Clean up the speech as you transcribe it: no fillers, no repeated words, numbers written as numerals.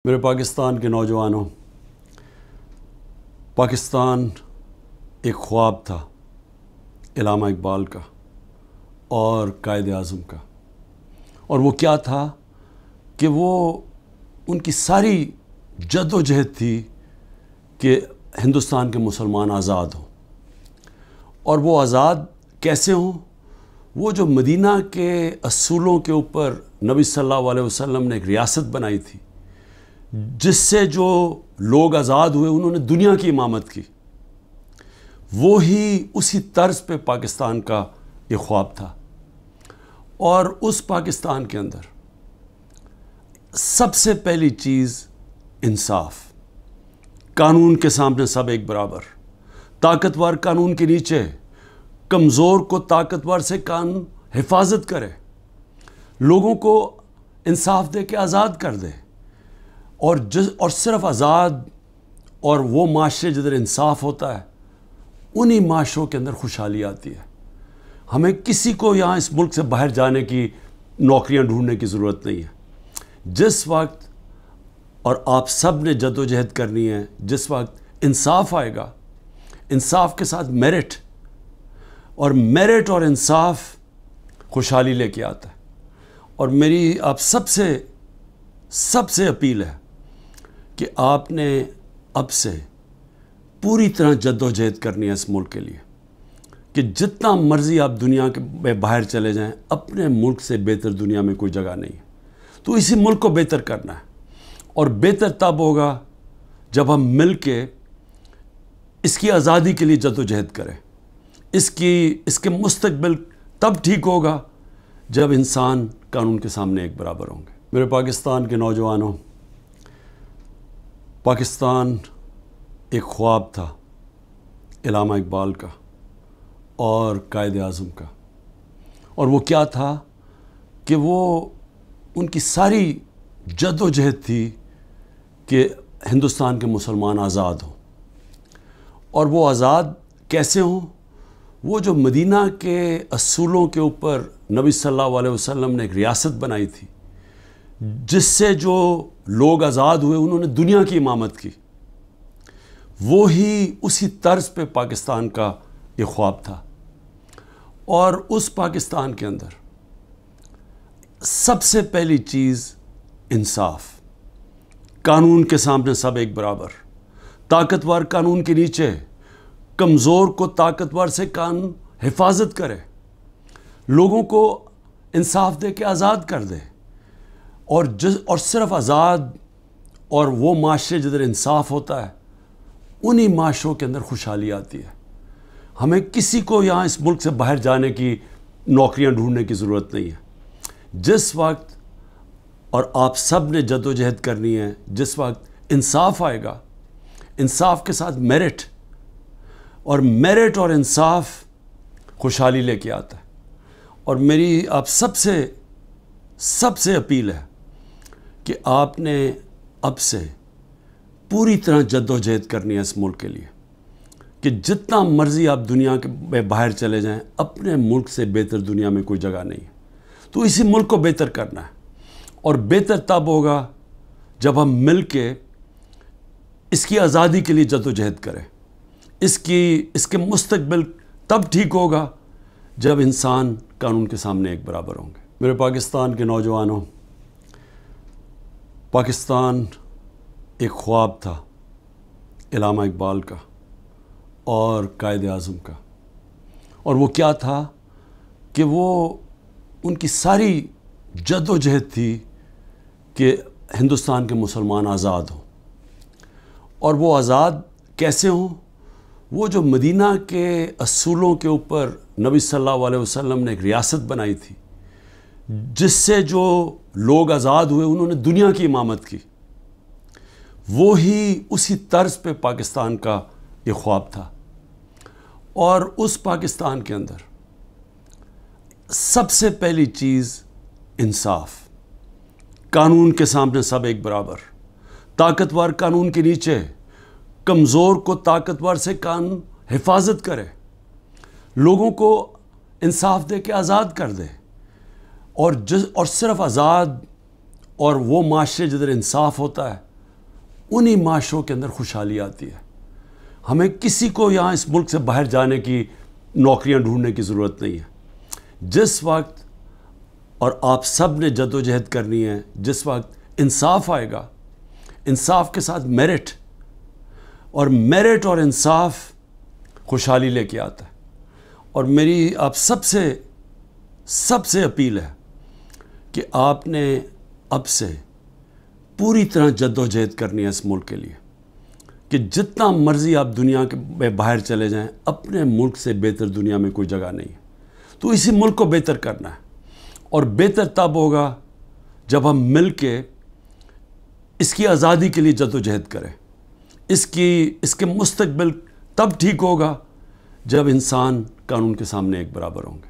میرے پاکستان کے نوجوانوں، پاکستان ایک خواب تھا علامہ اقبال کا اور قائد اعظم کا، اور وہ کیا تھا کہ وہ ان کی ساری جد و جہد تھی کہ ہندوستان کے مسلمان آزاد ہوں، اور وہ آزاد کیسے ہوں؟ وہ جو مدینہ کے اصولوں کے اوپر نبی صلی اللہ علیہ وسلم نے ایک ریاست بنائی تھی، جس سے جو لوگ آزاد ہوئے انہوں نے دنیا کی امامت کی، وہی اسی طرز پہ پاکستان کا یہ خواب تھا۔ اور اس پاکستان کے اندر سب سے پہلی چیز انصاف، قانون کے سامنے سب ایک برابر، طاقتور قانون کے نیچے، کمزور کو طاقتور سے قانون حفاظت کرے، لوگوں کو انصاف دے کے آزاد کر دے، اور صرف آزاد اور وہ معاشرے جدھر انصاف ہوتا ہے، انہی معاشروں کے اندر خوشحالی آتی ہے۔ ہمیں کسی کو یہاں اس ملک سے باہر جانے کی نوکریاں ڈھونڈنے کی ضرورت نہیں ہے۔ جس وقت، اور آپ سب نے جد و جہد کرنی ہے، جس وقت انصاف آئے گا، انصاف کے ساتھ میرٹ، اور میرٹ اور انصاف خوشحالی لے کے آتا ہے۔ اور میری آپ سب سے اپیل ہے کہ آپ نے اب سے پوری طرح جد و جہد کرنی ہے اس ملک کے لیے، کہ جتنا مرضی آپ دنیا کے باہر چلے جائیں، اپنے ملک سے بہتر دنیا میں کوئی جگہ نہیں ہے۔ تو اسی ملک کو بہتر کرنا ہے، اور بہتر تب ہوگا جب ہم مل کے اس کی آزادی کے لیے جد و جہد کریں۔ اس کے مستقبل تب ٹھیک ہوگا جب انسان قانون کے سامنے ایک برابر ہوں گے۔ میرے پاکستان کے نوجوانوں، پاکستان ایک خواب تھا علامہ اقبال کا اور قائد اعظم کا، اور وہ کیا تھا کہ وہ ان کی ساری جد و جہد تھی کہ ہندوستان کے مسلمان آزاد ہوں، اور وہ آزاد کیسے ہوں؟ وہ جو مدینہ کے اصولوں کے اوپر نبی صلی اللہ علیہ وسلم نے ایک ریاست بنائی تھی، جس سے جو لوگ آزاد ہوئے انہوں نے دنیا کی امامت کی، وہی اسی طرز پہ پاکستان کا یہ خواب تھا۔ اور اس پاکستان کے اندر سب سے پہلی چیز انصاف، قانون کے سامنے سب ایک برابر، طاقتور قانون کے نیچے، کمزور کو طاقتور سے قانون حفاظت کرے، لوگوں کو انصاف دے کے آزاد کر دے، اور صرف آزاد اور وہ معاشرے جدھر انصاف ہوتا ہے، انہی معاشروں کے اندر خوشحالی آتی ہے۔ ہمیں کسی کو یہاں اس ملک سے باہر جانے کی نوکریاں ڈھونڈنے کی ضرورت نہیں ہے۔ جس وقت، اور آپ سب نے جد و جہد کرنی ہے، جس وقت انصاف آئے گا، انصاف کے ساتھ میرٹ، اور انصاف خوشحالی لے کے آتا ہے۔ اور میری آپ سب سے اپیل ہے کہ آپ نے اب سے پوری طرح جد و جہد کرنی ہے اس ملک کے لیے، کہ جتنا مرضی آپ دنیا کے باہر چلے جائیں، اپنے ملک سے بہتر دنیا میں کوئی جگہ نہیں ہے۔ تو اسی ملک کو بہتر کرنا ہے، اور بہتر تب ہوگا جب ہم مل کے اس کی آزادی کے لیے جد و جہد کریں۔ اس کے مستقبل تب ٹھیک ہوگا جب انسان قانون کے سامنے ایک برابر ہوں گے۔ میرے پاکستان کے نوجوانوں، پاکستان ایک خواب تھا علامہ اقبال کا اور قائد اعظم کا، اور وہ کیا تھا کہ وہ ان کی ساری جد و جہد تھی کہ ہندوستان کے مسلمان آزاد ہوں، اور وہ آزاد کیسے ہوں؟ وہ جو مدینہ کے اصولوں کے اوپر نبی صلی اللہ علیہ وسلم نے ایک ریاست بنائی تھی، جس سے جو لوگ آزاد ہوئے انہوں نے دنیا کی امامت کی، وہی اسی طرز پہ پاکستان کا یہ خواب تھا۔ اور اس پاکستان کے اندر سب سے پہلی چیز انصاف، قانون کے سامنے سب ایک برابر، طاقتور قانون کے نیچے، کمزور کو طاقتور سے قانون حفاظت کرے، لوگوں کو انصاف دے کے آزاد کر دے، اور صرف آزاد اور وہ معاشرے جدھر انصاف ہوتا ہے، انہی معاشروں کے اندر خوشحالی آتی ہے۔ ہمیں کسی کو یہاں اس ملک سے باہر جانے کی نوکریاں ڈھونڈنے کی ضرورت نہیں ہے۔ جس وقت اور آپ سب نے جد و جہد کرنی ہے، جس وقت انصاف آئے گا، انصاف کے ساتھ میرٹ، اور میرٹ اور انصاف خوشحالی لے کے آتا ہے۔ اور میری آپ سب سے اپیل ہے کہ آپ نے اب سے پوری طرح جد و جہد کرنی ہے اس ملک کے لیے، کہ جتنا مرضی آپ دنیا میں باہر چلے جائیں، اپنے ملک سے بہتر دنیا میں کوئی جگہ نہیں ہے۔ تو اسی ملک کو بہتر کرنا ہے، اور بہتر تب ہوگا جب ہم مل کے اس کی آزادی کے لیے جد و جہد کریں۔ اس کے مستقبل تب ٹھیک ہوگا جب انسان قانون کے سامنے ایک برابر ہوں گے۔